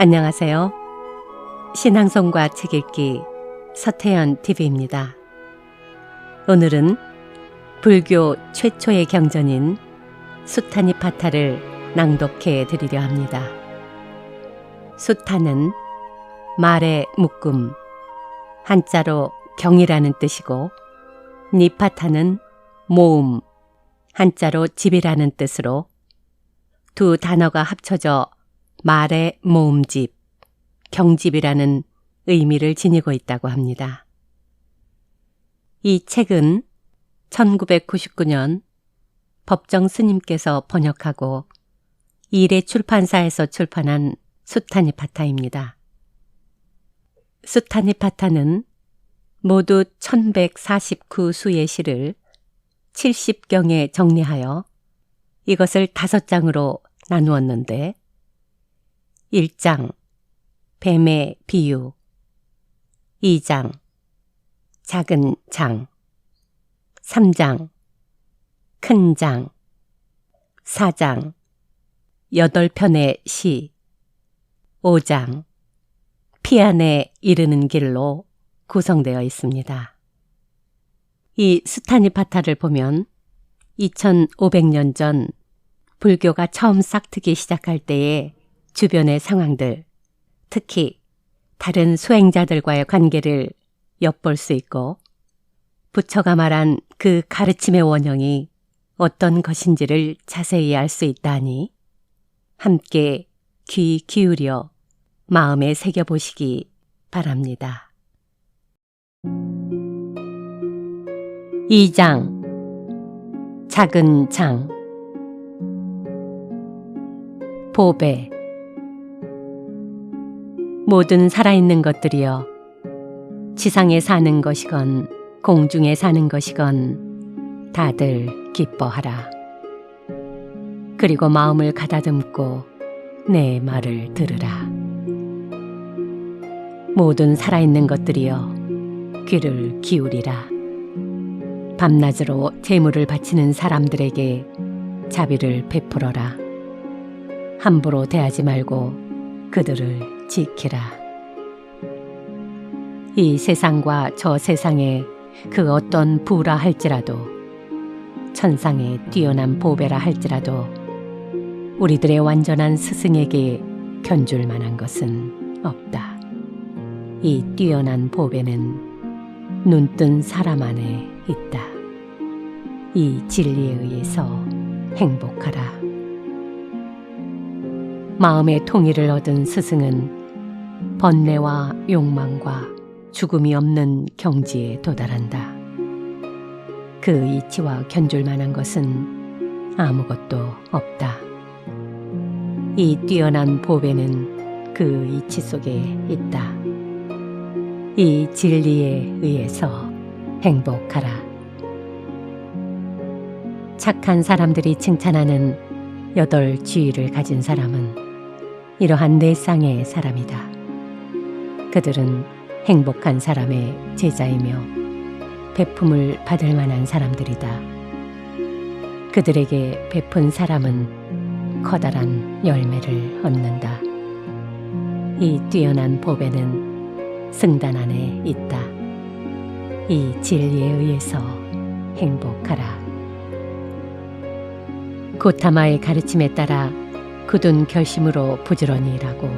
안녕하세요. 신앙송과 책 읽기 서태연 TV입니다. 오늘은 불교 최초의 경전인 수타니파타를 낭독해 드리려 합니다. 수타는 말의 묶음, 한자로 경이라는 뜻이고 니파타는 모음, 한자로 집이라는 뜻으로 두 단어가 합쳐져 말의 모음집, 경집이라는 의미를 지니고 있다고 합니다. 이 책은 1999년 법정 스님께서 번역하고 이래 출판사에서 출판한 수타니파타입니다. 수타니파타는 모두 1149수의 시를 70경에 정리하여 이것을 5장으로 나누었는데 1장 뱀의 비유, 2장 작은 장, 3장 큰 장, 4장 8편의 시, 5장 피안에 이르는 길로 구성되어 있습니다. 이 수타니파타를 보면 2500년 전 불교가 처음 싹트기 시작할 때의 주변의 상황들, 특히 다른 수행자들과의 관계를 엿볼 수 있고 부처가 말한 그 가르침의 원형이 어떤 것인지를 자세히 알 수 있다니 함께 귀 기울여 마음에 새겨보시기 바랍니다. 2장 작은 장 보배 모든 살아있는 것들이여 지상에 사는 것이건 공중에 사는 것이건 다들 기뻐하라. 그리고 마음을 가다듬고 내 말을 들으라. 모든 살아있는 것들이여 귀를 기울이라. 밤낮으로 제물을 바치는 사람들에게 자비를 베풀어라. 함부로 대하지 말고 그들을 지키라. 이 세상과 저 세상에 그 어떤 부라 할지라도 천상의 뛰어난 보배라 할지라도 우리들의 완전한 스승에게 견줄 만한 것은 없다. 이 뛰어난 보배는 눈뜬 사람 안에 있다. 이 진리에 의해서 행복하라. 마음의 통일을 얻은 스승은 번뇌와 욕망과 죽음이 없는 경지에 도달한다. 그 이치와 견줄 만한 것은 아무것도 없다. 이 뛰어난 보배는 그 이치 속에 있다. 이 진리에 의해서 행복하라. 착한 사람들이 칭찬하는 8 지위를 가진 사람은 이러한 4쌍의 사람이다. 그들은 행복한 사람의 제자이며 베품을 받을 만한 사람들이다. 그들에게 베푼 사람은 커다란 열매를 얻는다. 이 뛰어난 보배는 승단 안에 있다. 이 진리에 의해서 행복하라. 고타마의 가르침에 따라 굳은 결심으로 부지런히 일하고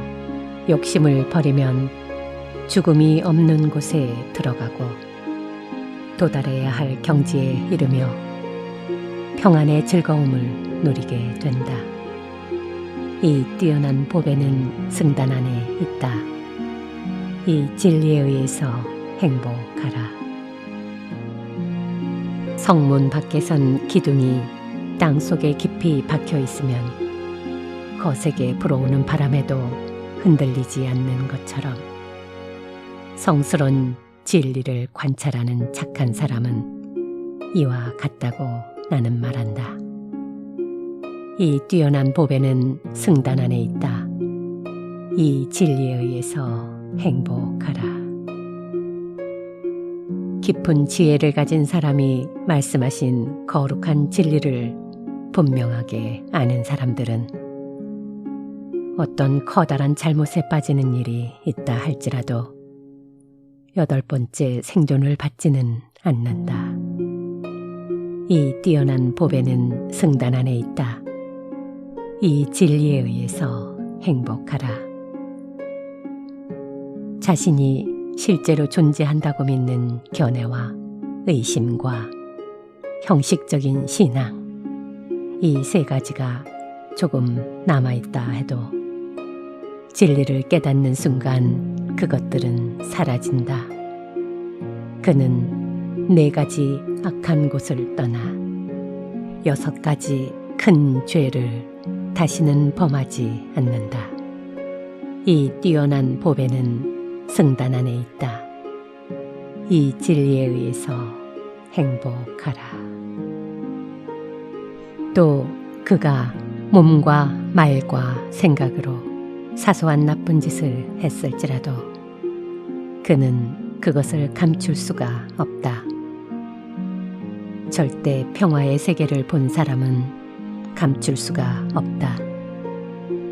욕심을 버리면 죽음이 없는 곳에 들어가고 도달해야 할 경지에 이르며 평안의 즐거움을 누리게 된다. 이 뛰어난 보배는 승단 안에 있다. 이 진리에 의해서 행복하라. 성문 밖에선 기둥이 땅 속에 깊이 박혀 있으면 거세게 불어오는 바람에도 흔들리지 않는 것처럼 성스러운 진리를 관찰하는 착한 사람은 이와 같다고 나는 말한다. 이 뛰어난 보배는 승단 안에 있다. 이 진리에 의해서 행복하라. 깊은 지혜를 가진 사람이 말씀하신 거룩한 진리를 분명하게 아는 사람들은 어떤 커다란 잘못에 빠지는 일이 있다 할지라도 8번째 생존을 받지는 않는다. 이 뛰어난 보배는 승단 안에 있다. 이 진리에 의해서 행복하라. 자신이 실제로 존재한다고 믿는 견해와 의심과 형식적인 신앙, 이 세 가지가 조금 남아있다 해도 진리를 깨닫는 순간 그것들은 사라진다. 그는 4가지 악한 곳을 떠나 6가지 큰 죄를 다시는 범하지 않는다. 이 뛰어난 보배는 승단 안에 있다. 이 진리에 의해서 행복하라. 또 그가 몸과 말과 생각으로 사소한 나쁜 짓을 했을지라도 그는 그것을 감출 수가 없다. 절대 평화의 세계를 본 사람은 감출 수가 없다.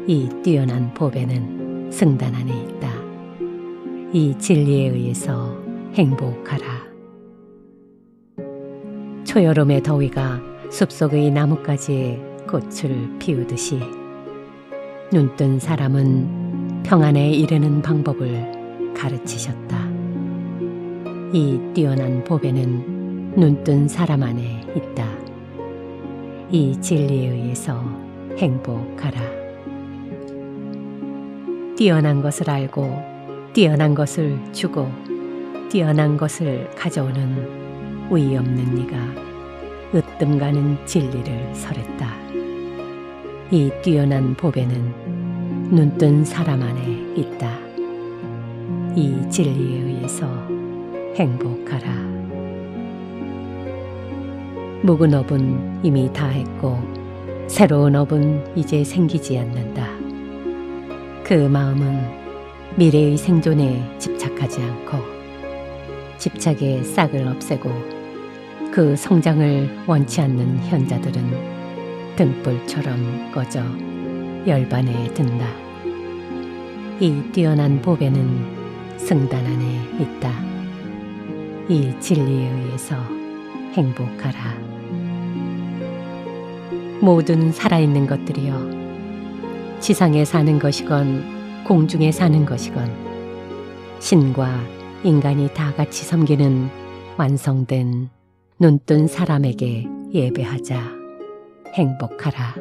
이 뛰어난 보배는 승단 안에 있다. 이 진리에 의해서 행복하라. 초여름의 더위가 숲속의 나뭇가지에 꽃을 피우듯이 눈뜬 사람은 평안에 이르는 방법을 가르치셨다. 이 뛰어난 보배는 눈뜬 사람 안에 있다. 이 진리에 의해서 행복하라. 뛰어난 것을 알고 뛰어난 것을 주고 뛰어난 것을 가져오는 의 없는 네가 으뜸 가는 진리를 설했다. 이 뛰어난 보배는 눈뜬 사람 안에 있다. 이 진리에 의해서 행복하라. 묵은 업은 이미 다 했고 새로운 업은 이제 생기지 않는다. 그 마음은 미래의 생존에 집착하지 않고 집착의 싹을 없애고 그 성장을 원치 않는 현자들은 등불처럼 꺼져 열반에 든다. 이 뛰어난 보배는 승단 안에 있다. 이 진리에 의해서 행복하라. 모든 살아있는 것들이여 지상에 사는 것이건 공중에 사는 것이건 신과 인간이 다 같이 섬기는 완성된 눈뜬 사람에게 예배하자. 행복하라.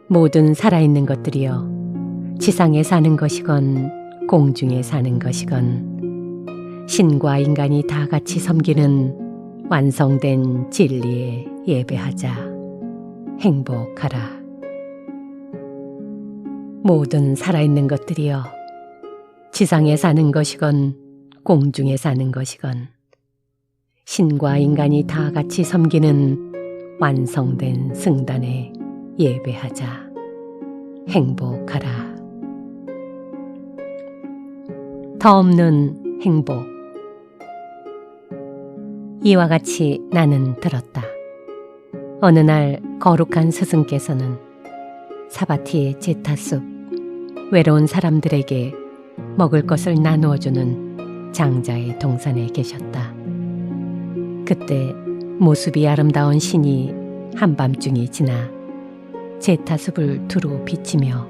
모든 살아있는 것들이여 지상에 사는 것이건 공중에 사는 것이건 신과 인간이 다 같이 섬기는 완성된 진리에 예배하자. 행복하라. 모든 살아있는 것들이여 지상에 사는 것이건 공중에 사는 것이건 신과 인간이 다 같이 섬기는 완성된 승단에 예배하자. 행복하라. 더 없는 행복. 이와 같이 나는 들었다. 어느 날 거룩한 스승께서는 사바티의 제타숲 외로운 사람들에게 먹을 것을 나누어주는 장자의 동산에 계셨다. 그때 모습이 아름다운 신이 한밤중이 지나 제타숲을 두루 비치며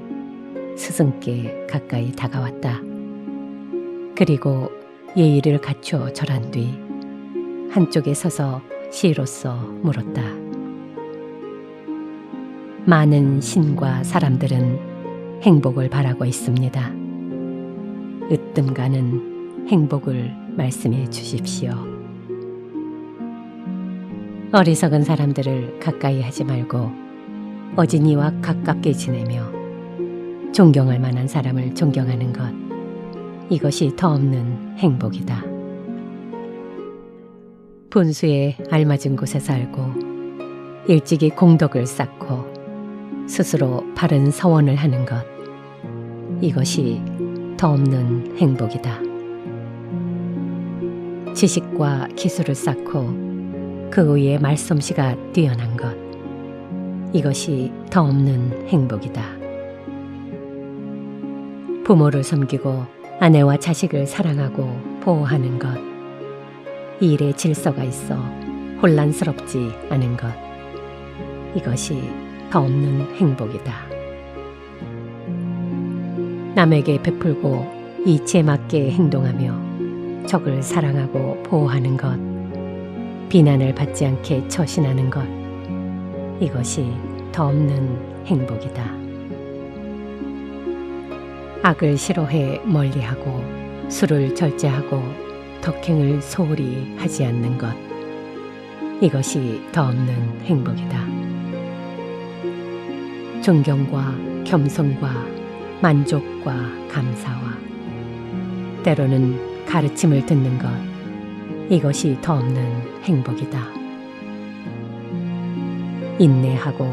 스승께 가까이 다가왔다. 그리고 예의를 갖춰 절한 뒤 한쪽에 서서 시로써 물었다. 많은 신과 사람들은 행복을 바라고 있습니다. 으뜸 가는 행복을 말씀해 주십시오. 어리석은 사람들을 가까이 하지 말고 어진이와 가깝게 지내며 존경할 만한 사람을 존경하는 것, 이것이 더 없는 행복이다. 분수에 알맞은 곳에 살고 일찍이 공덕을 쌓고 스스로 바른 서원을 하는 것, 이것이 더 없는 행복이다. 지식과 기술을 쌓고 그 위에 말솜씨가 뛰어난 것, 이것이 더 없는 행복이다. 부모를 섬기고 아내와 자식을 사랑하고 보호하는 것, 이 일에 질서가 있어 혼란스럽지 않은 것, 이것이 더 없는 행복이다. 남에게 베풀고 이치에 맞게 행동하며 적을 사랑하고 보호하는 것, 비난을 받지 않게 처신하는 것, 이것이 더 없는 행복이다. 악을 싫어해 멀리하고 술을 절제하고 덕행을 소홀히 하지 않는 것, 이것이 더 없는 행복이다. 존경과 겸손과 만족과 감사와 때로는 가르침을 듣는 것, 이것이 더 없는 행복이다. 인내하고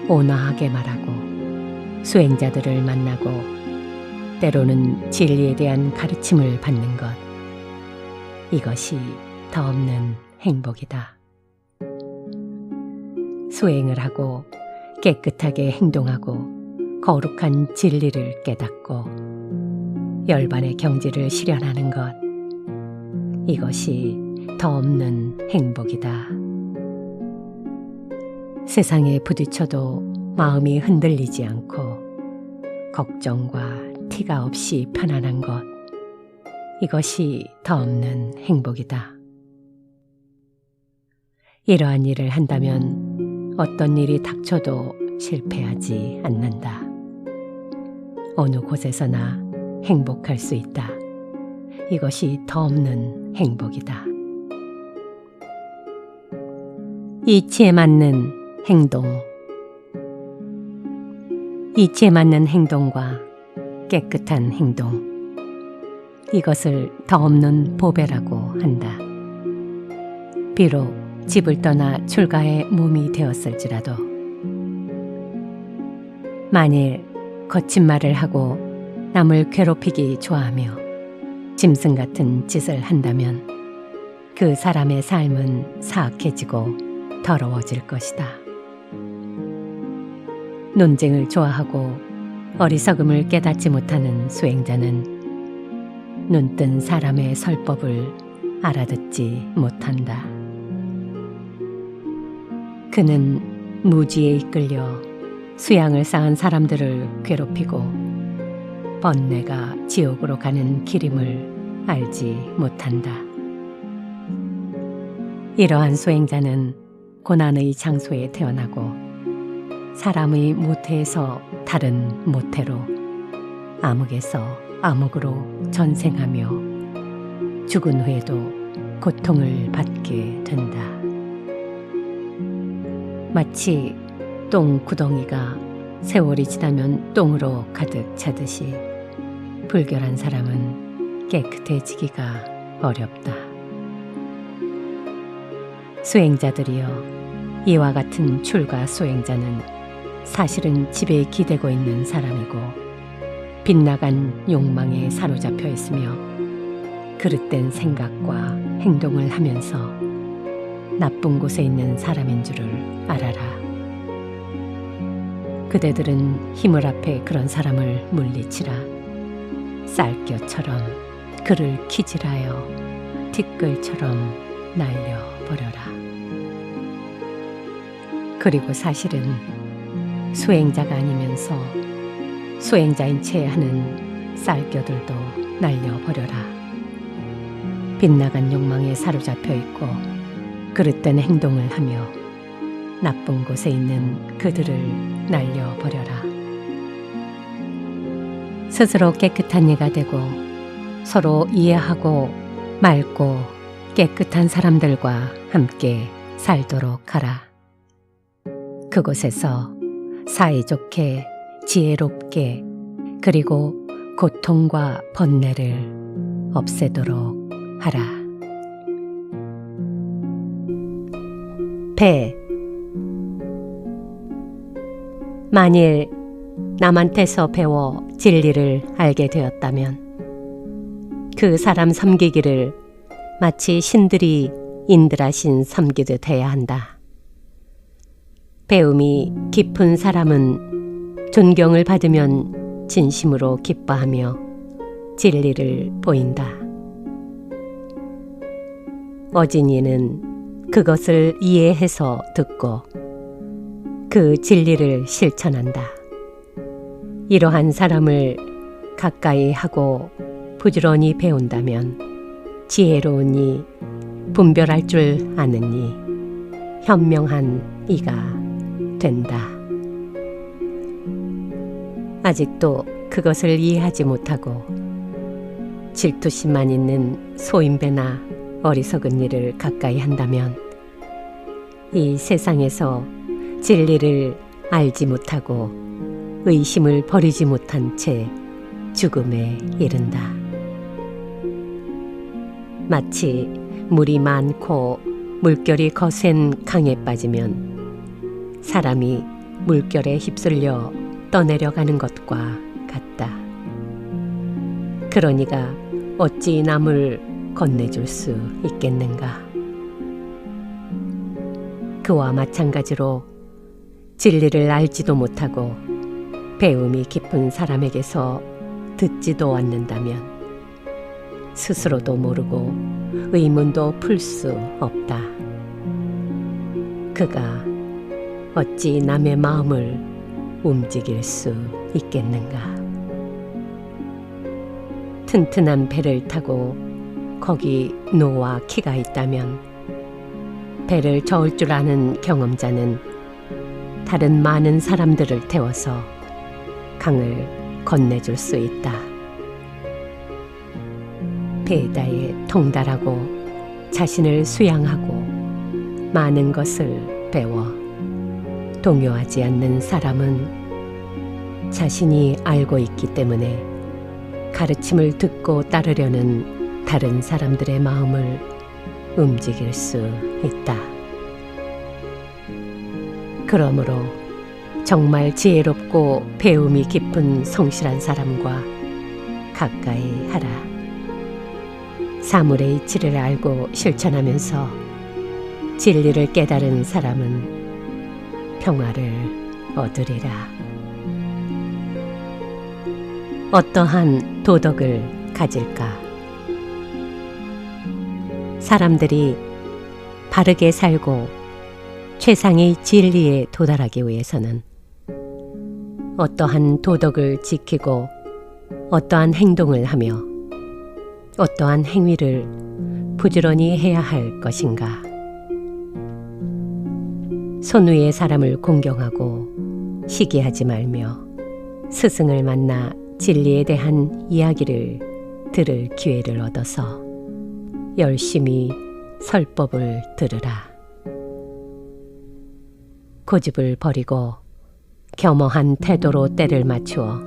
온화하게 말하고 수행자들을 만나고 때로는 진리에 대한 가르침을 받는 것, 이것이 더 없는 행복이다. 수행을 하고 깨끗하게 행동하고 거룩한 진리를 깨닫고 열반의 경지를 실현하는 것, 이것이 더 없는 행복이다. 세상에 부딪혀도 마음이 흔들리지 않고 걱정과 티가 없이 편안한 것, 이것이 더 없는 행복이다. 이러한 일을 한다면 어떤 일이 닥쳐도 실패하지 않는다. 어느 곳에서나 행복할 수 있다. 이것이 더 없는 행복이다. 이치에 맞는 행동, 이치에 맞는 행동과 깨끗한 행동, 이것을 더 없는 보배라고 한다. 비록 집을 떠나 출가의 몸이 되었을지라도 만일 거친 말을 하고 남을 괴롭히기 좋아하며 짐승 같은 짓을 한다면 그 사람의 삶은 사악해지고 더러워질 것이다. 논쟁을 좋아하고 어리석음을 깨닫지 못하는 수행자는 눈뜬 사람의 설법을 알아듣지 못한다. 그는 무지에 이끌려 수양을 쌓은 사람들을 괴롭히고 번뇌가 지옥으로 가는 길임을 알지 못한다. 이러한 수행자는 고난의 장소에 태어나고 사람의 모태에서 다른 모태로, 암흑에서 암흑으로 전생하며 죽은 후에도 고통을 받게 된다. 마치 똥 구덩이가 세월이 지나면 똥으로 가득 차듯이 불결한 사람은 깨끗해지기가 어렵다. 수행자들이여, 이와 같은 출가 수행자는 사실은 집에 기대고 있는 사람이고 빗나간 욕망에 사로잡혀 있으며 그릇된 생각과 행동을 하면서 나쁜 곳에 있는 사람인 줄을 알아라. 그대들은 힘을 앞에 그런 사람을 물리치라. 쌀겨처럼 그를 키질하여 티끌처럼 날려버려라. 그리고 사실은 수행자가 아니면서 수행자인 채 하는 쌀겨들도 날려버려라. 빗나간 욕망에 사로잡혀 있고 그릇된 행동을 하며 나쁜 곳에 있는 그들을 날려버려라. 스스로 깨끗한 이가 되고 서로 이해하고 맑고 깨끗한 사람들과 함께 살도록 하라. 그곳에서 사이좋게 지혜롭게 그리고 고통과 번뇌를 없애도록 하라. 배. 만일 남한테서 배워 진리를 알게 되었다면 그 사람 섬기기를 마치 신들이 인드라신 섬기듯 해야 한다. 배움이 깊은 사람은 존경을 받으면 진심으로 기뻐하며 진리를 보인다. 어진이는 그것을 이해해서 듣고 그 진리를 실천한다. 이러한 사람을 가까이 하고 부지런히 배운다면 지혜로우니 분별할 줄 아느니 현명한 이가 된다. 아직도 그것을 이해하지 못하고 질투심만 있는 소인배나 어리석은 일을 가까이 한다면 이 세상에서 진리를 알지 못하고 의심을 버리지 못한 채 죽음에 이른다. 마치 물이 많고 물결이 거센 강에 빠지면 사람이 물결에 휩쓸려 떠내려가는 것과 같다. 그러니가 어찌 남을 건네줄 수 있겠는가? 그와 마찬가지로 진리를 알지도 못하고 배움이 깊은 사람에게서 듣지도 않는다면 스스로도 모르고 의문도 풀 수 없다. 그가 어찌 남의 마음을 움직일 수 있겠는가? 튼튼한 배를 타고 거기 노와 키가 있다면 배를 저을 줄 아는 경험자는 다른 많은 사람들을 태워서 강을 건네줄 수 있다. 배에다에 통달하고 자신을 수양하고 많은 것을 배워 동요하지 않는 사람은 자신이 알고 있기 때문에 가르침을 듣고 따르려는 다른 사람들의 마음을 움직일 수 있다. 그러므로 정말 지혜롭고 배움이 깊은 성실한 사람과 가까이 하라. 사물의 이치를 알고 실천하면서 진리를 깨달은 사람은 평화를 얻으리라. 어떠한 도덕을 가질까? 사람들이 바르게 살고 최상의 진리에 도달하기 위해서는 어떠한 도덕을 지키고 어떠한 행동을 하며 어떠한 행위를 부지런히 해야 할 것인가? 손위의 사람을 공경하고 시기하지 말며 스승을 만나 진리에 대한 이야기를 들을 기회를 얻어서 열심히 설법을 들으라. 고집을 버리고 겸허한 태도로 때를 맞추어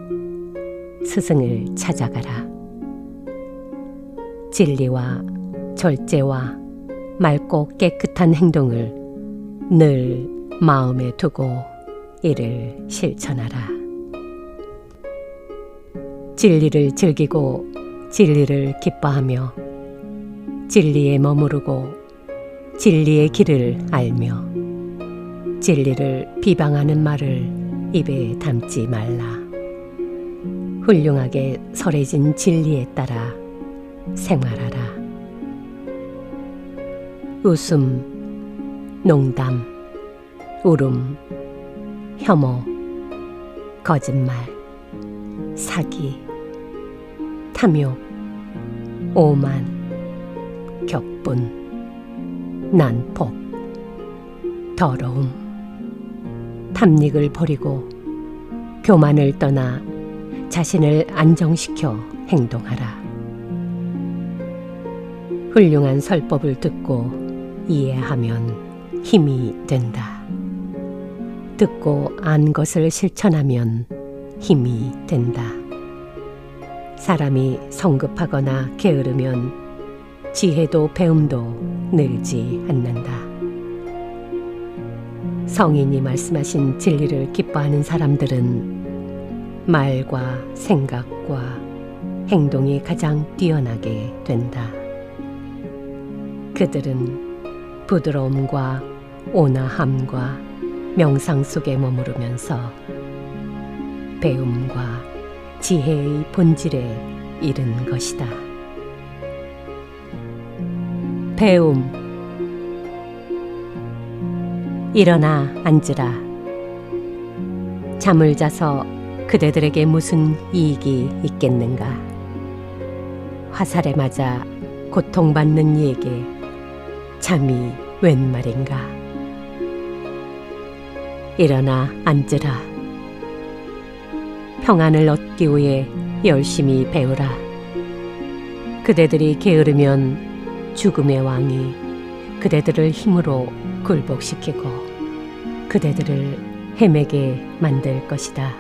스승을 찾아가라. 진리와 절제와 맑고 깨끗한 행동을 늘 마음에 두고 이를 실천하라. 진리를 즐기고 진리를 기뻐하며 진리에 머무르고 진리의 길을 알며 진리를 비방하는 말을 입에 담지 말라. 훌륭하게 설해진 진리에 따라 생활하라. 웃음, 농담, 울음, 혐오, 거짓말, 사기, 탐욕, 오만, 격분, 난폭, 더러움, 탐닉을 버리고 교만을 떠나 자신을 안정시켜 행동하라. 훌륭한 설법을 듣고 이해하면 힘이 된다. 듣고 안 것을 실천하면 힘이 된다. 사람이 성급하거나 게으르면 지혜도 배움도 늘지 않는다. 성인이 말씀하신 진리를 기뻐하는 사람들은 말과 생각과 행동이 가장 뛰어나게 된다. 그들은 부드러움과 온화함과 명상 속에 머무르면서 배움과 지혜의 본질에 이른 것이다. 배움. 일어나 앉으라. 잠을 자서 그대들에게 무슨 이익이 있겠는가? 화살에 맞아 고통받는 이에게 잠이 웬 말인가? 일어나 앉으라. 평안을 얻기 위해 열심히 배우라. 그대들이 게으르면 죽음의 왕이 그대들을 힘으로 굴복시키고 그대들을 헤매게 만들 것이다.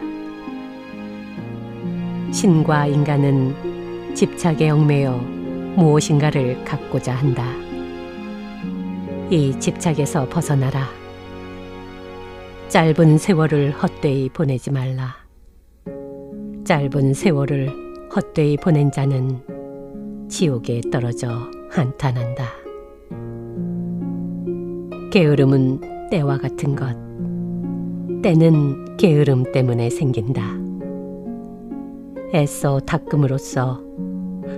신과 인간은 집착에 얽매여 무엇인가를 갖고자 한다. 이 집착에서 벗어나라. 짧은 세월을 헛되이 보내지 말라. 짧은 세월을 헛되이 보낸 자는 지옥에 떨어져 한탄한다. 게으름은 때와 같은 것. 때는 게으름 때문에 생긴다. 애써 닦음으로써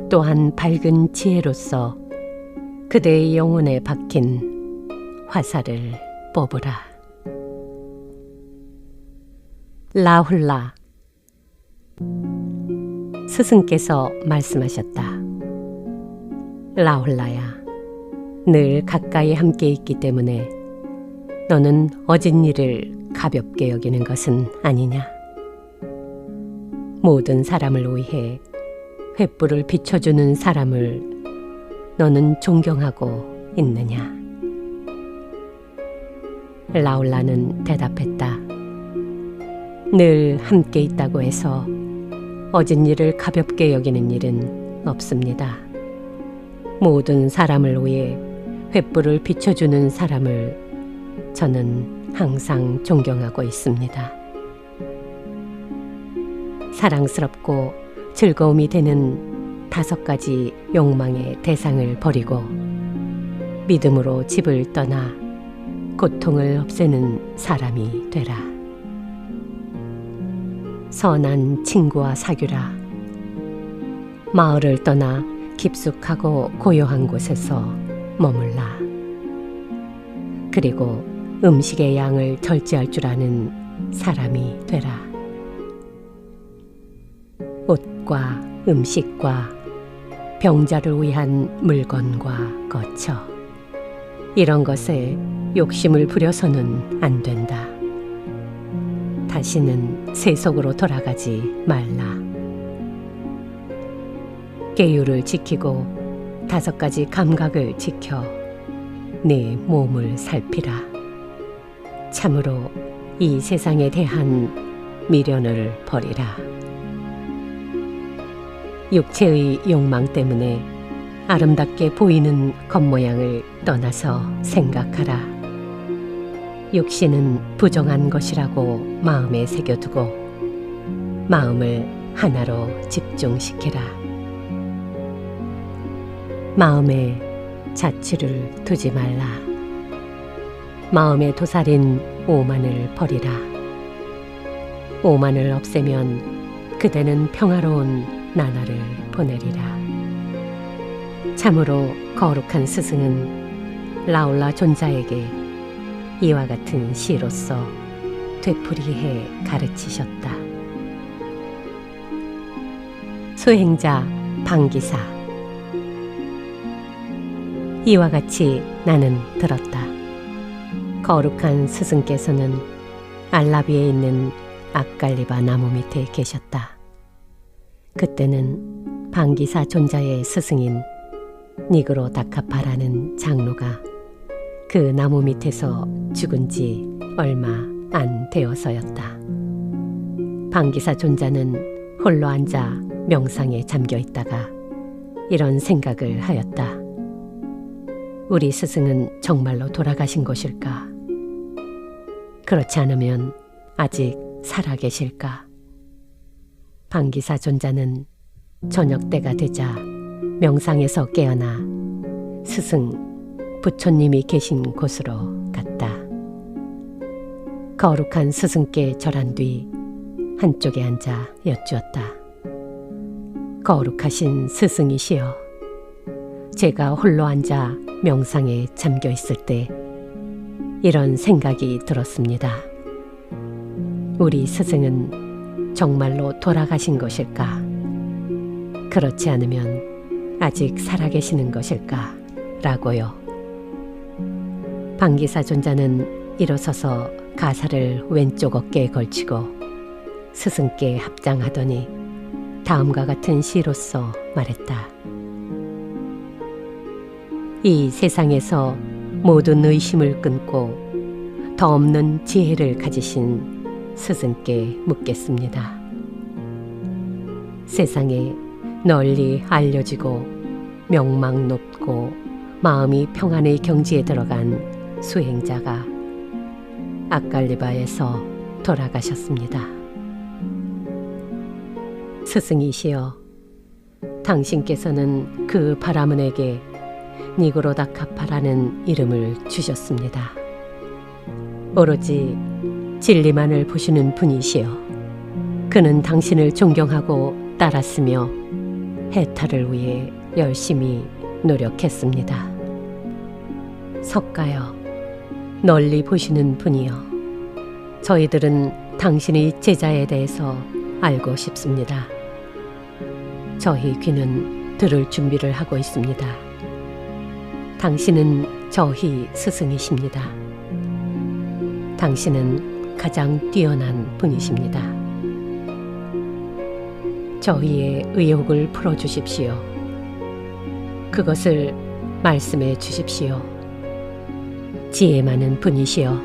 또한 밝은 지혜로서 그대의 영혼에 박힌 화살을 뽑으라. 라훌라. 스승께서 말씀하셨다. 라훌라야, 늘 가까이 함께 있기 때문에 너는 어진 일을 가볍게 여기는 것은 아니냐? 모든 사람을 위해 횃불을 비춰주는 사람을 너는 존경하고 있느냐? 라울라는 대답했다. 늘 함께 있다고 해서 어진 일을 가볍게 여기는 일은 없습니다. 모든 사람을 위해 횃불을 비춰주는 사람을 저는 항상 존경하고 있습니다. 사랑스럽고 즐거움이 되는 5가지 욕망의 대상을 버리고 믿음으로 집을 떠나 고통을 없애는 사람이 되라. 선한 친구와 사귀라. 마을을 떠나 깊숙하고 고요한 곳에서 머물라. 그리고 음식의 양을 절제할 줄 아는 사람이 되라. 옷과 음식과 병자를 위한 물건과 거처, 이런 것에 욕심을 부려서는 안 된다. 다시는 세속으로 돌아가지 말라. 계율을 지키고 5가지 감각을 지켜 네 몸을 살피라. 참으로 이 세상에 대한 미련을 버리라. 육체의 욕망 때문에 아름답게 보이는 겉모양을 떠나서 생각하라. 육신은 부정한 것이라고 마음에 새겨두고 마음을 하나로 집중시키라. 마음에 자취를 두지 말라. 마음에 도살인 오만을 버리라. 오만을 없애면 그대는 평화로운 나날을 보내리라. 참으로 거룩한 스승은 라울라 존자에게 이와 같은 시로서 되풀이해 가르치셨다. 수행자 방기사. 이와 같이 나는 들었다. 거룩한 스승께서는 알라비에 있는 아칼리바 나무 밑에 계셨다. 그때는 방기사 존자의 스승인 니그로 다카파라는 장로가 그 나무 밑에서 죽은 지 얼마 안 되어서였다. 방기사 존자는 홀로 앉아 명상에 잠겨 있다가 이런 생각을 하였다. 우리 스승은 정말로 돌아가신 것일까? 그렇지 않으면 아직 살아계실까? 방기사 존자는 저녁 때가 되자 명상에서 깨어나 스승 부처님이 계신 곳으로 갔다. 거룩한 스승께 절한 뒤 한쪽에 앉아 여쭈었다. 거룩하신 스승이시여, 제가 홀로 앉아 명상에 잠겨 있을 때 이런 생각이 들었습니다. 우리 스승은 정말로 돌아가신 것일까? 그렇지 않으면 아직 살아계시는 것일까? 라고요. 방기사 존자는 일어서서 가사를 왼쪽 어깨에 걸치고 스승께 합장하더니 다음과 같은 시로써 말했다. 이 세상에서 모든 의심을 끊고 더 없는 지혜를 가지신 스승께 묻겠습니다. 세상에 널리 알려지고 명망 높고 마음이 평안의 경지에 들어간 수행자가 아칼리바에서 돌아가셨습니다. 스승이시여, 당신께서는 그 바라문에게 니그로다카파라는 이름을 주셨습니다. 오로지 진리만을 보시는 분이시여, 그는 당신을 존경하고 따랐으며 해탈을 위해 열심히 노력했습니다. 석가여, 널리 보시는 분이여, 저희들은 당신의 제자에 대해서 알고 싶습니다. 저희 귀는 들을 준비를 하고 있습니다. 당신은 저희 스승이십니다. 당신은 가장 뛰어난 분이십니다. 저희의 의혹을 풀어주십시오. 그것을 말씀해 주십시오. 지혜 많은 분이시여,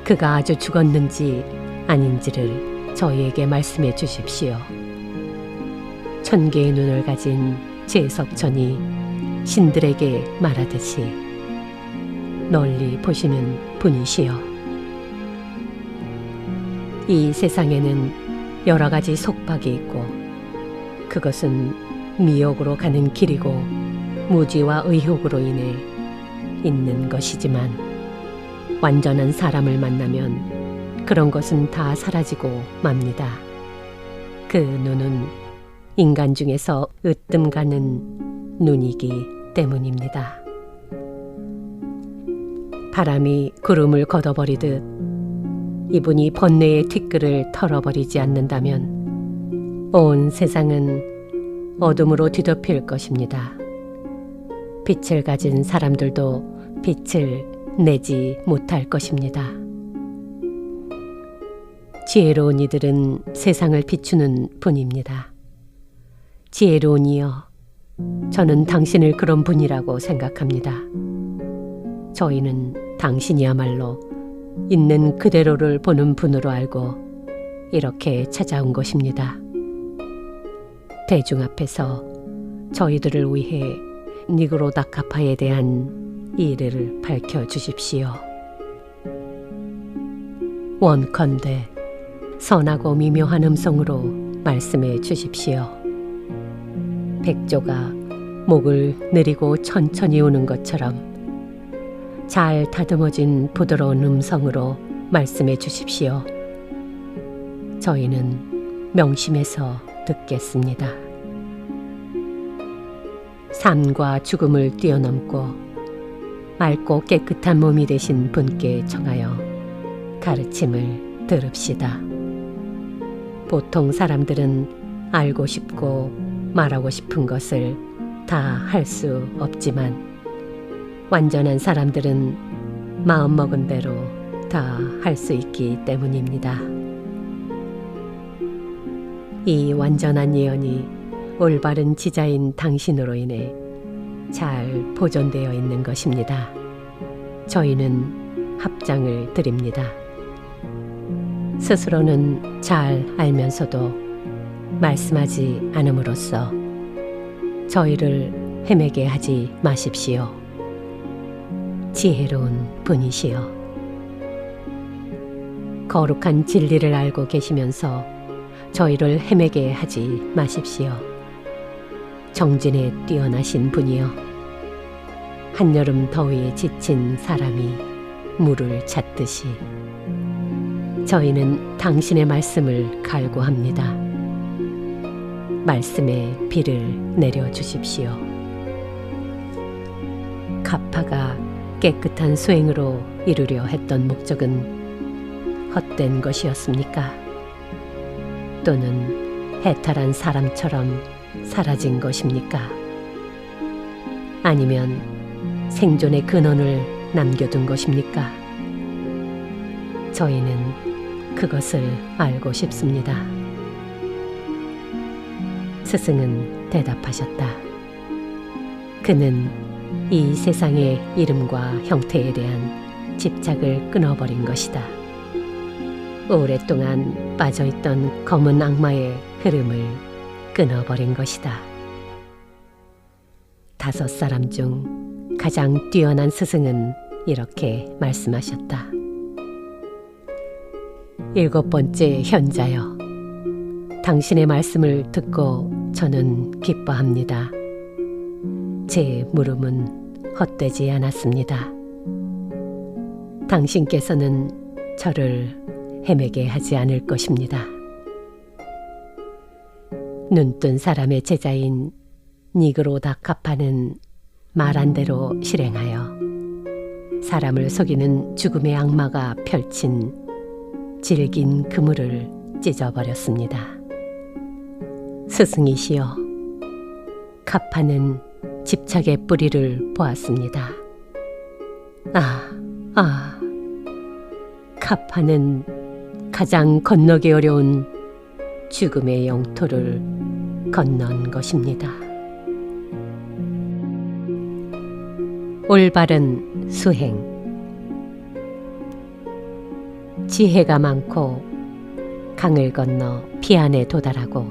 그가 아주 죽었는지 아닌지를 저희에게 말씀해 주십시오. 천개의 눈을 가진 제석천이 신들에게 말하듯이 널리 보시는 분이시여, 이 세상에는 여러 가지 속박이 있고 그것은 미혹으로 가는 길이고 무지와 의혹으로 인해 있는 것이지만 완전한 사람을 만나면 그런 것은 다 사라지고 맙니다. 그 눈은 인간 중에서 으뜸 가는 눈이기 때문입니다. 바람이 구름을 걷어버리듯 이분이 번뇌의 티끌을 털어버리지 않는다면 온 세상은 어둠으로 뒤덮일 것입니다. 빛을 가진 사람들도 빛을 내지 못할 것입니다. 지혜로운 이들은 세상을 비추는 분입니다. 지혜로운 이여, 저는 당신을 그런 분이라고 생각합니다. 저희는 당신이야말로 있는 그대로를 보는 분으로 알고 이렇게 찾아온 것입니다. 대중 앞에서 저희들을 위해 니그로다카파에 대한 이의를 밝혀주십시오. 원컨대 선하고 미묘한 음성으로 말씀해 주십시오. 백조가 목을 내리고 천천히 우는 것처럼 잘 다듬어진 부드러운 음성으로 말씀해 주십시오. 저희는 명심해서 듣겠습니다. 삶과 죽음을 뛰어넘고 맑고 깨끗한 몸이 되신 분께 청하여 가르침을 들읍시다. 보통 사람들은 알고 싶고 말하고 싶은 것을 다 할 수 없지만 완전한 사람들은 마음먹은 대로 다 할 수 있기 때문입니다. 이 완전한 예언이 올바른 지자인 당신으로 인해 잘 보존되어 있는 것입니다. 저희는 합장을 드립니다. 스스로는 잘 알면서도 말씀하지 않음으로써 저희를 헤매게 하지 마십시오. 지혜로운 분이시여, 거룩한 진리를 알고 계시면서 저희를 헤매게 하지 마십시오. 정진에 뛰어나신 분이여, 한여름 더위에 지친 사람이 물을 찾듯이 저희는 당신의 말씀을 갈구합니다. 말씀의 비를 내려주십시오. 가파가 깨끗한 수행으로 이루려 했던 목적은 헛된 것이었습니까? 또는 해탈한 사람처럼 사라진 것입니까? 아니면 생존의 근원을 남겨둔 것입니까? 저희는 그것을 알고 싶습니다. 스승은 대답하셨다. 그는 이 세상의 이름과 형태에 대한 집착을 끊어버린 것이다. 오랫동안 빠져있던 검은 악마의 흐름을 끊어버린 것이다. 5사람 중 가장 뛰어난 스승은 이렇게 말씀하셨다. 7번째 현자여, 당신의 말씀을 듣고 저는 기뻐합니다. 제 물음은 헛되지 않았습니다. 당신께서는 저를 헤매게 하지 않을 것입니다. 눈뜬 사람의 제자인 니그로다 카파는 말한 대로 실행하여 사람을 속이는 죽음의 악마가 펼친 질긴 그물을 찢어버렸습니다. 스승이시여, 카파는 집착의 뿌리를 보았습니다. 카파는 가장 건너기 어려운 죽음의 영토를 건넌 것입니다. 올바른 수행. 지혜가 많고 강을 건너 피안에 도달하고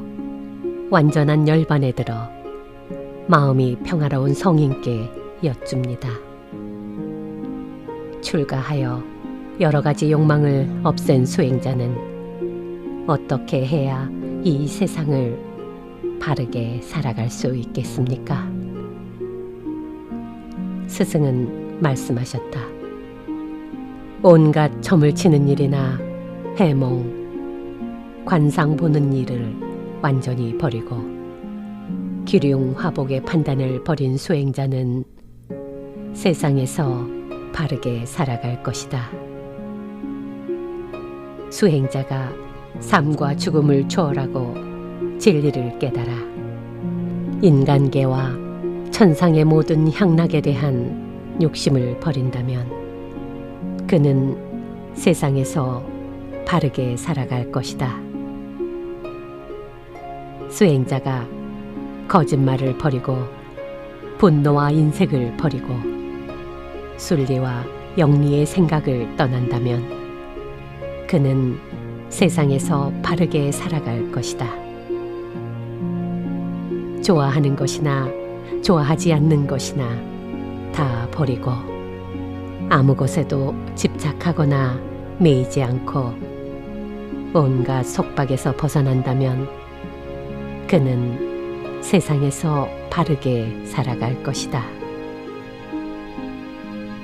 완전한 열반에 들어 마음이 평화로운 성인께 여쭙니다. 출가하여 여러 가지 욕망을 없앤 수행자는 어떻게 해야 이 세상을 바르게 살아갈 수 있겠습니까? 스승은 말씀하셨다. 온갖 점을 치는 일이나 해몽, 관상 보는 일을 완전히 버리고 기륭 화복의 판단을 버린 수행자는 세상에서 바르게 살아갈 것이다. 수행자가 삶과 죽음을 초월하고 진리를 깨달아 인간계와 천상의 모든 향락에 대한 욕심을 버린다면 그는 세상에서 바르게 살아갈 것이다. 수행자가 거짓말을 버리고 분노와 인색을 버리고 순리와 영리의 생각을 떠난다면 그는 세상에서 바르게 살아갈 것이다. 좋아하는 것이나 좋아하지 않는 것이나 다 버리고 아무 것에도 집착하거나 매이지 않고 온갖 속박에서 벗어난다면 그는 세상에서 바르게 살아갈 것이다.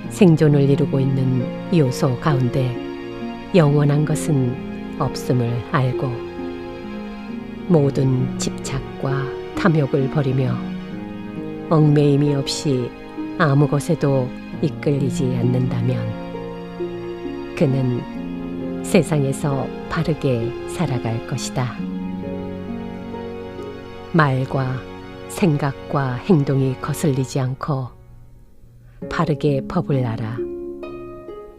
생존을 이루고 있는 요소 가운데 영원한 것은 없음을 알고 모든 집착과 탐욕을 버리며 얽매임이 없이 아무 것에도 이끌리지 않는다면 그는 세상에서 바르게 살아갈 것이다. 말과 생각과 행동이 거슬리지 않고 바르게 법을 알아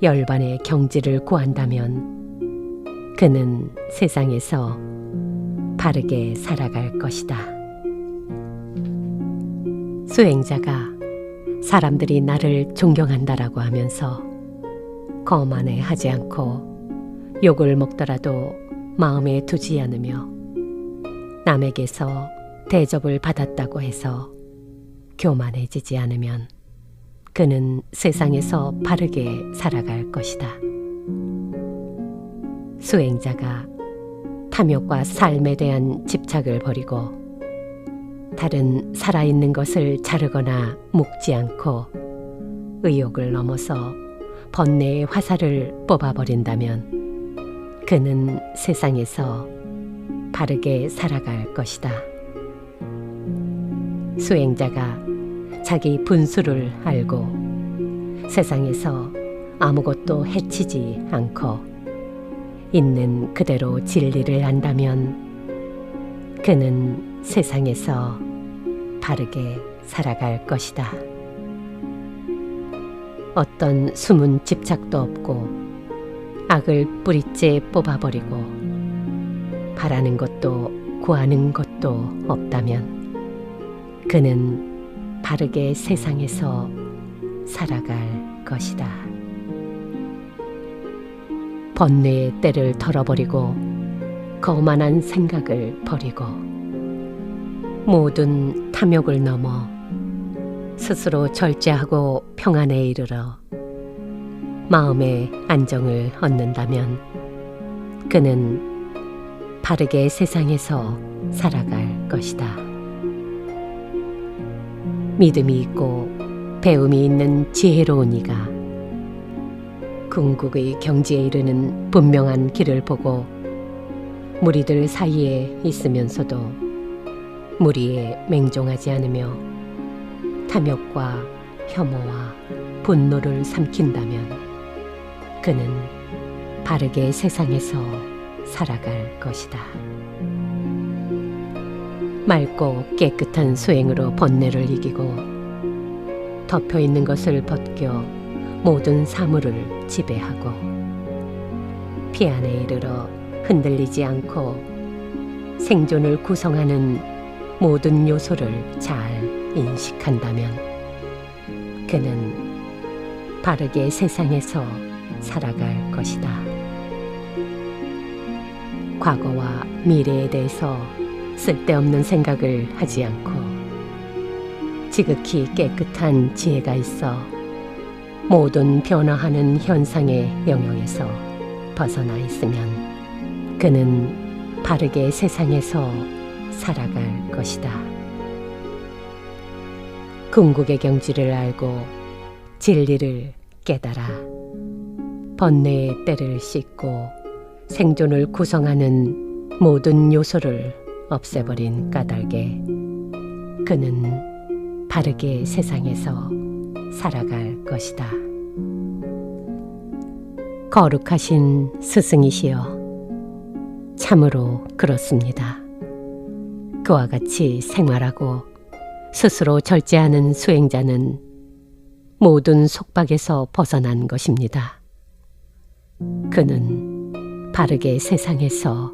열반의 경지를 구한다면 그는 세상에서 바르게 살아갈 것이다. 수행자가 사람들이 나를 존경한다라고 하면서 거만해 하지 않고 욕을 먹더라도 마음에 두지 않으며 남에게서 대접을 받았다고 해서 교만해지지 않으면 그는 세상에서 바르게 살아갈 것이다. 수행자가 탐욕과 삶에 대한 집착을 버리고 다른 살아있는 것을 자르거나 묶지 않고 의욕을 넘어서 번뇌의 화살을 뽑아버린다면 그는 세상에서 바르게 살아갈 것이다. 수행자가 자기 분수를 알고 세상에서 아무것도 해치지 않고 있는 그대로 진리를 안다면 그는 세상에서 바르게 살아갈 것이다. 어떤 숨은 집착도 없고 악을 뿌리째 뽑아버리고 바라는 것도 구하는 것도 없다면 그는 바르게 세상에서 살아갈 것이다. 번뇌의 때를 털어버리고 거만한 생각을 버리고 모든 탐욕을 넘어 스스로 절제하고 평안에 이르러 마음의 안정을 얻는다면 그는 바르게 세상에서 살아갈 것이다. 믿음이 있고 배움이 있는 지혜로운 이가 궁극의 경지에 이르는 분명한 길을 보고 무리들 사이에 있으면서도 무리에 맹종하지 않으며 탐욕과 혐오와 분노를 삼킨다면 그는 바르게 세상에서 살아갈 것이다. 맑고 깨끗한 수행으로 번뇌를 이기고 덮여있는 것을 벗겨 모든 사물을 지배하고 피 안에 이르러 흔들리지 않고 생존을 구성하는 모든 요소를 잘 인식한다면 그는 바르게 세상에서 살아갈 것이다. 과거와 미래에 대해서 쓸데없는 생각을 하지 않고 지극히 깨끗한 지혜가 있어 모든 변화하는 현상의 영역에서 벗어나 있으면 그는 바르게 세상에서 살아갈 것이다. 궁극의 경지를 알고 진리를 깨달아 번뇌의 때를 씻고 생존을 구성하는 모든 요소를 없애버린 까닭에 그는 바르게 세상에서 살아갈 것이다. 거룩하신 스승이시여, 참으로 그렇습니다. 그와 같이 생활하고 스스로 절제하는 수행자는 모든 속박에서 벗어난 것입니다. 그는 바르게 세상에서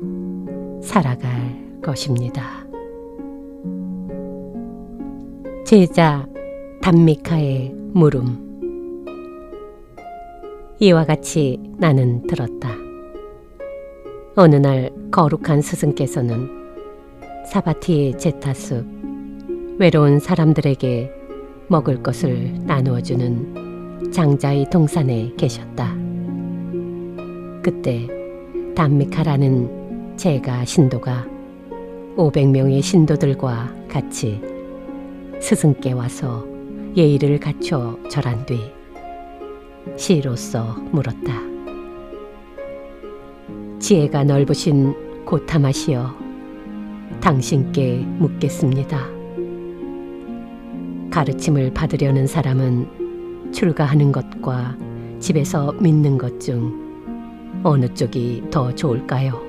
살아갈 것입니다. 제자 담미카의 물음. 이와 같이 나는 들었다. 어느 날 거룩한 스승께서는 사바티 제타숲 외로운 사람들에게 먹을 것을 나누어주는 장자의 동산에 계셨다. 그때 담미카라는 제가 신도가 500명의 신도들과 같이 스승께 와서 예의를 갖춰 절한 뒤 시로써 물었다. 지혜가 넓으신 고타마시여, 당신께 묻겠습니다. 가르침을 받으려는 사람은 출가하는 것과 집에서 믿는 것 중 어느 쪽이 더 좋을까요?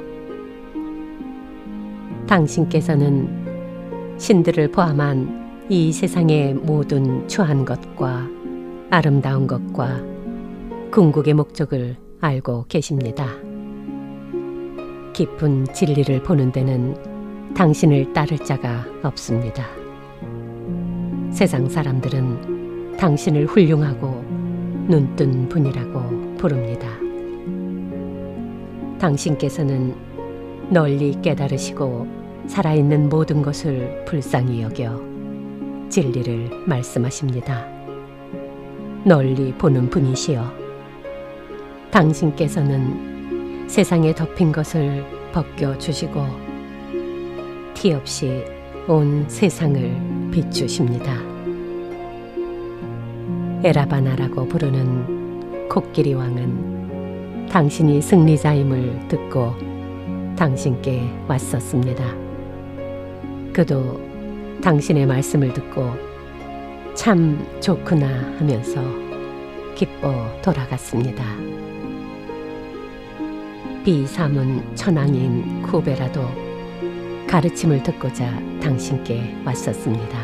당신께서는 신들을 포함한 이 세상의 모든 추한 것과 아름다운 것과 궁극의 목적을 알고 계십니다. 깊은 진리를 보는 데는 당신을 따를 자가 없습니다. 세상 사람들은 당신을 훌륭하고 눈뜬 분이라고 부릅니다. 당신께서는 널리 깨달으시고 살아있는 모든 것을 불쌍히 여겨 진리를 말씀하십니다. 널리 보는 분이시여, 당신께서는 세상에 덮인 것을 벗겨주시고 티 없이 온 세상을 비추십니다. 에라바나라고 부르는 코끼리 왕은 당신이 승리자임을 듣고 당신께 왔었습니다. 그도 당신의 말씀을 듣고 참 좋구나 하면서 기뻐 돌아갔습니다. 비사문 천왕인 쿠베라도 가르침을 듣고자 당신께 왔었습니다.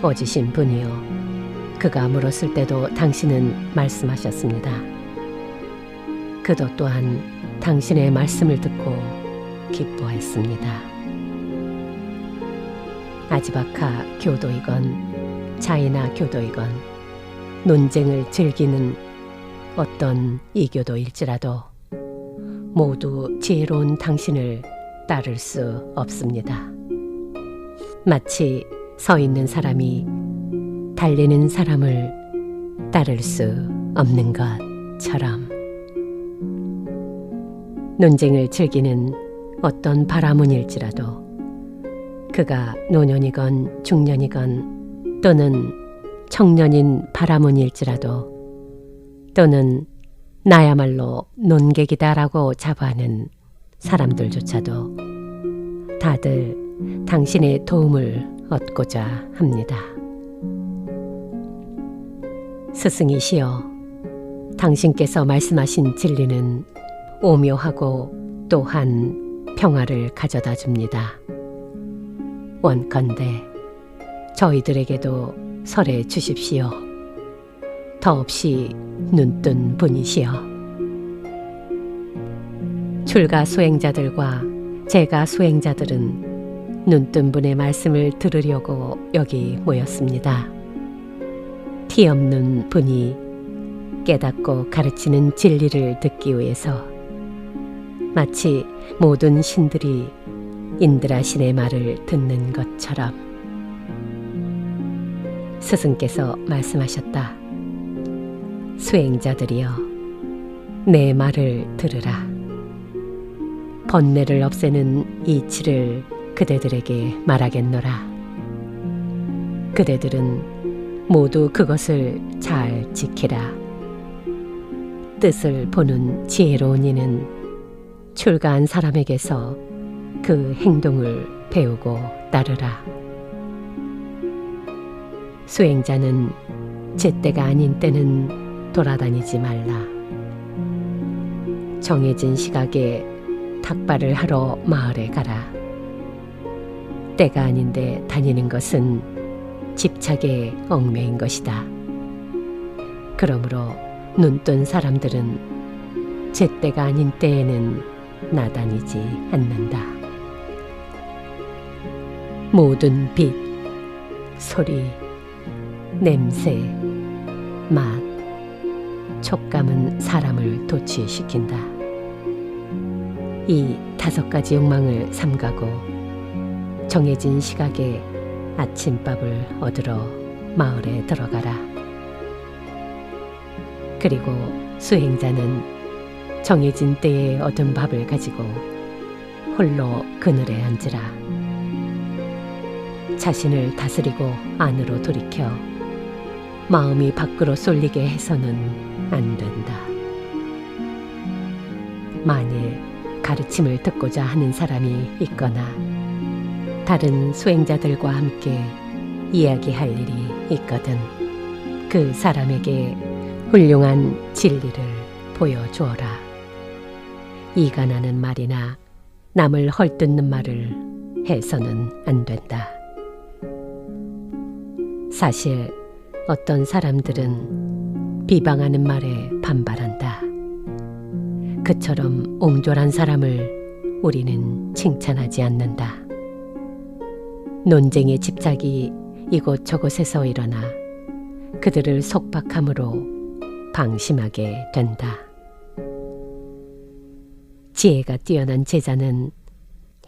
오주신 분이여, 그가 물었을 때도 당신은 말씀하셨습니다. 그도 또한 당신의 말씀을 듣고 기뻐했습니다. 아지바카 교도이건 차이나 교도이건 논쟁을 즐기는 어떤 이교도일지라도 모두 지혜로운 당신을 따를 수 없습니다. 마치 서 있는 사람이 달리는 사람을 따를 수 없는 것처럼 논쟁을 즐기는 어떤 바라문일지라도 그가 노년이건 중년이건 또는 청년인 바라문일지라도 또는 나야말로 논객이다라고 자부하는 사람들조차도 다들 당신의 도움을 얻고자 합니다. 스승이시여, 당신께서 말씀하신 진리는 오묘하고 또한 평화를 가져다 줍니다. 원컨대 저희들에게도 설해 주십시오. 더없이 눈뜬 분이시여. 출가 수행자들과 제가 수행자들은 눈뜬 분의 말씀을 들으려고 여기 모였습니다. 티 없는 분이 깨닫고 가르치는 진리를 듣기 위해서 마치 모든 신들이 인드라 신의 말을 듣는 것처럼 스승께서 말씀하셨다. 수행자들이여, 내 말을 들으라. 번뇌를 없애는 이치를 그대들에게 말하겠노라. 그대들은 모두 그것을 잘 지키라. 뜻을 보는 지혜로운 이는 출가한 사람에게서 그 행동을 배우고 따르라. 수행자는 제때가 아닌 때는 돌아다니지 말라. 정해진 시각에 닭발을 하러 마을에 가라. 때가 아닌데 다니는 것은 집착에 얽매인 것이다. 그러므로 눈뜬 사람들은 제때가 아닌 때에는 나다니지 않는다. 모든 빛, 소리, 냄새, 맛, 촉감은 사람을 도취시킨다. 이 5가지 욕망을 삼가고 정해진 시각에 아침밥을 얻으러 마을에 들어가라. 그리고 수행자는 정해진 때에 얻은 밥을 가지고 홀로 그늘에 앉으라. 자신을 다스리고 안으로 돌이켜 마음이 밖으로 쏠리게 해서는 안 된다. 만일 가르침을 듣고자 하는 사람이 있거나 다른 수행자들과 함께 이야기할 일이 있거든 그 사람에게 훌륭한 진리를 보여주어라. 이가 나는 말이나 남을 헐뜯는 말을 해서는 안 된다. 사실 어떤 사람들은 비방하는 말에 반발한다. 그처럼 옹졸한 사람을 우리는 칭찬하지 않는다. 논쟁의 집착이 이곳저곳에서 일어나 그들을 속박함으로 방심하게 된다. 지혜가 뛰어난 제자는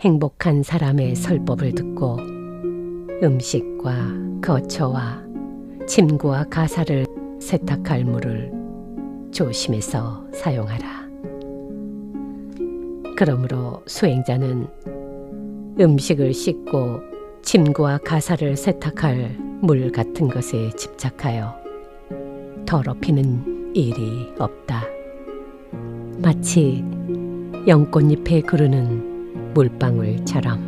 행복한 사람의 설법을 듣고 음식과 거처와 침구와 가사를 세탁할 물을 조심해서 사용하라. 그러므로 수행자는 음식을 씻고 침구와 가사를 세탁할 물 같은 것에 집착하여 더럽히는 일이 없다. 마치 연꽃잎에 구르는 물방울처럼.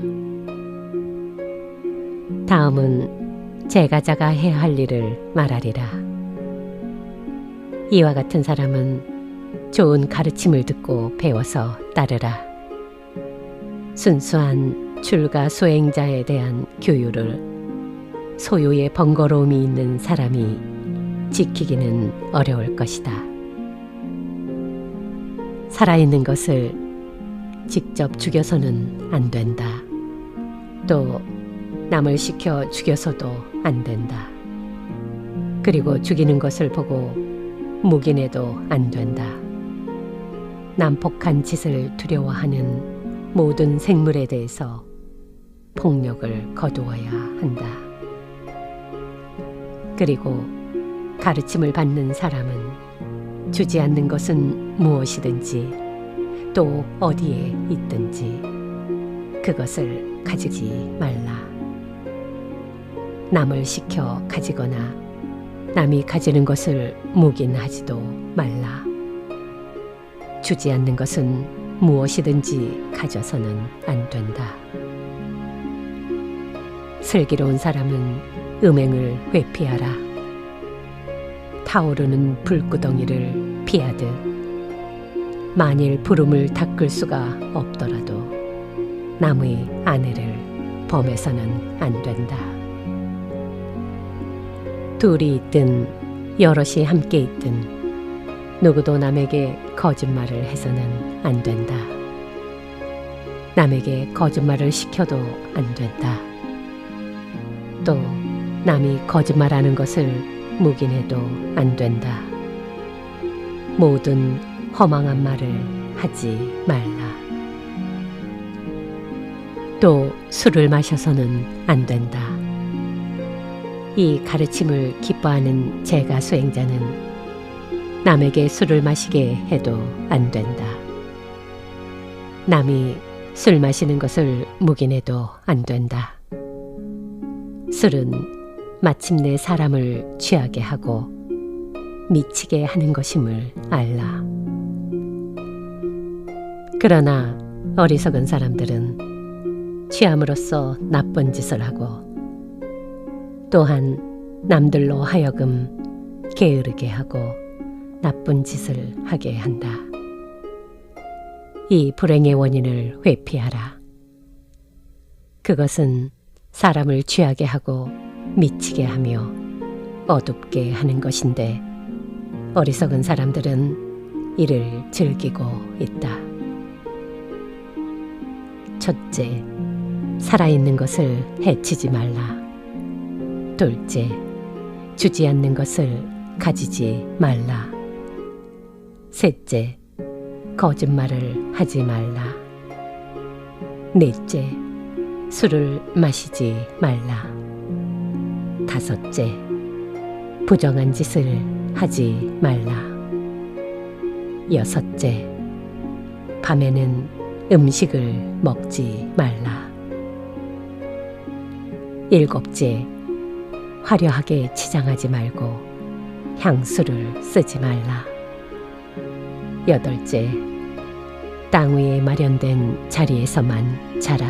다음은 제가자가 해야 할 일을 말하리라. 이와 같은 사람은 좋은 가르침을 듣고 배워서 따르라. 순수한 출가 수행자에 대한 교율을 소유의 번거로움이 있는 사람이 지키기는 어려울 것이다. 살아있는 것을 직접 죽여서는 안 된다. 또 남을 시켜 죽여서도 안 된다. 그리고 죽이는 것을 보고 묵인해도 안 된다. 난폭한 짓을 두려워하는 모든 생물에 대해서 폭력을 거두어야 한다. 그리고 가르침을 받는 사람은 주지 않는 것은 무엇이든지 또 어디에 있든지 그것을 가지지 말라. 남을 시켜 가지거나 남이 가지는 것을 묵인하지도 말라. 주지 않는 것은 무엇이든지 가져서는 안 된다. 슬기로운 사람은 음행을 회피하라. 타오르는 불구덩이를 피하듯 만일 부름을 닦을 수가 없더라도 남의 아내를 범해서는 안 된다. 둘이 있든 여럿이 함께 있든 누구도 남에게 거짓말을 해서는 안 된다. 남에게 거짓말을 시켜도 안 된다. 또 남이 거짓말하는 것을 묵인해도 안 된다. 모든 허망한 말을 하지 말라. 또 술을 마셔서는 안 된다. 이 가르침을 기뻐하는 제가 수행자는 남에게 술을 마시게 해도 안 된다. 남이 술 마시는 것을 묵인해도 안 된다. 술은 마침내 사람을 취하게 하고 미치게 하는 것임을 알라. 그러나 어리석은 사람들은 취함으로써 나쁜 짓을 하고 또한 남들로 하여금 게으르게 하고 나쁜 짓을 하게 한다. 이 불행의 원인을 회피하라. 그것은 사람을 취하게 하고 미치게 하며 어둡게 하는 것인데 어리석은 사람들은 이를 즐기고 있다. 첫째, 살아있는 것을 해치지 말라. 둘째, 주지 않는 것을 가지지 말라. 셋째, 거짓말을 하지 말라. 넷째, 술을 마시지 말라. 다섯째, 부정한 짓을 하지 말라. 여섯째, 밤에는 음식을 먹지 말라. 일곱째, 화려하게 치장하지 말고 향수를 쓰지 말라. 여덟째, 땅 위에 마련된 자리에서만 자라.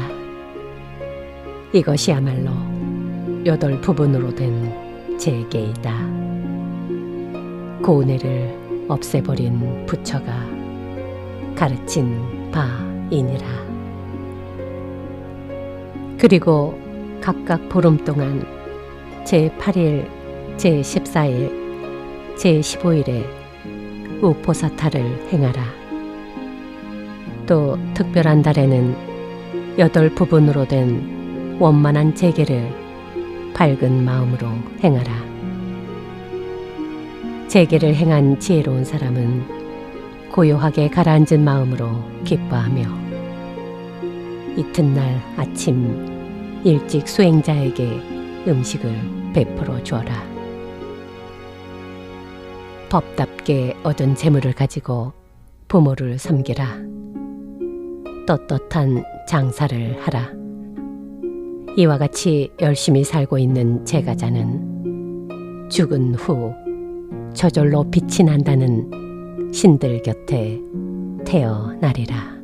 이것이야말로 8부분으로 된 제계이다. 고뇌를 없애버린 부처가 가르친 바이니라. 그리고 각각 보름 동안 제8일, 제14일, 제15일에 우포사타를 행하라. 또 특별한 달에는 8부분으로 된 원만한 제계를 밝은 마음으로 행하라. 제계를 행한 지혜로운 사람은 고요하게 가라앉은 마음으로 기뻐하며 이튿날 아침 일찍 수행자에게 음식을 베풀어 주어라. 법답게 얻은 재물을 가지고 부모를 섬기라. 떳떳한 장사를 하라. 이와 같이 열심히 살고 있는 제가자는 죽은 후 저절로 빛이 난다는 신들 곁에 태어나리라.